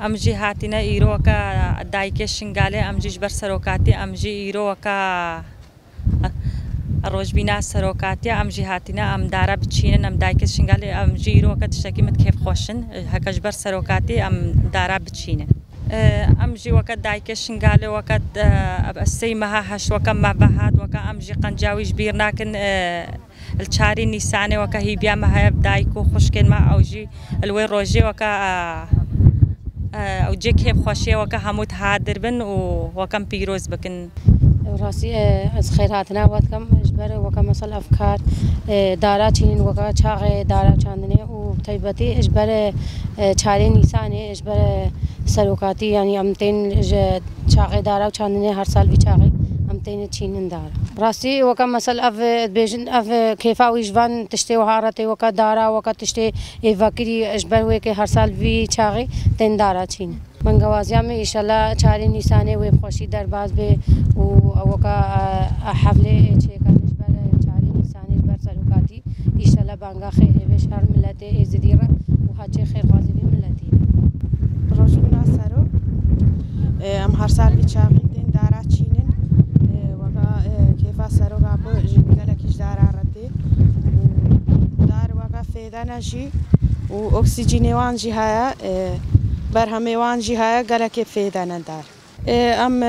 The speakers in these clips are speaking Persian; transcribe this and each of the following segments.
امجی هاتینا ایرو کا دایکش شنگاله امجیش بر سروکاتی امجی ایرو کا روش بینا سروکاتی امجی هاتینا ام دارا بچینن ام دایکش شنگاله امجی ایرو کا تشکی مت کیف خوشن هکش بر سروکاتی ام دارا بچینن امجی وقت دایکش شنگاله وقت السي مها هش وكم ما بهاد وكا امجي قنجاويش بير لكن الشاري نيساني وكا هي بيا ما هي دايكو خشكن ما اوجي الوي روجي وكا او جيك هي خوشيه وكا هموت هادر بن وكم بيروز بكن راسي از خيراتنا وكم اجبر وكم مثل افكار دارا چين وكا چاغ دارا چاندنه و تيبتي اجبر چاري نيساني اجبر سروكاتي يعني امتين چاغ دارا چاندنه هر سال في چاغ امتين چينن دار راسي وكم مثل اف بيجن اف كيفا ويجوان تشتي وهارتي وكا دارا وكا تشتي ايفاكري اجبر ويك هر سال في چاغ تن دارا چين من گوازيا ان شاء الله چاري نيساني و خوشي درباز به وكا حفله چيكا اجبر چاري نيساني بر سروكاتي ان شاء الله بانگا خير بش هر ملت ازديره وهاچ خير غازي ملتي روزنا سرو ام هر سال في چاغ تن دارا چينن وكا كيفا سرو غابو جنگلكيش دارا رتي دار وكا فيدانجي و اكسجين وان جي هيا برهمي وان جي هيا گلك فيدان دار ام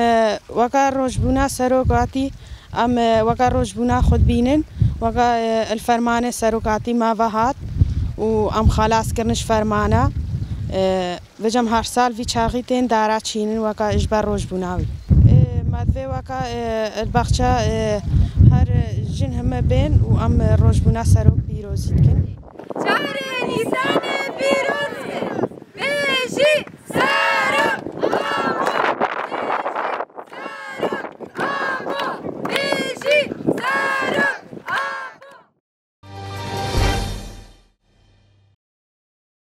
وكا روجبونا سروقاتي ام وكا روجبونا خود بينن وكا الفرمانه سروقاتي ما وهات و ام خلاص كرنش فرمانه وجم هر سال في چاغيتين دارا چينن وكا اجبر روجبوناوي مدفي وكا البخشة هر جن هم بين و ام روجبونا سروق بيروزيت كن چاري نيسان بيروز بيجي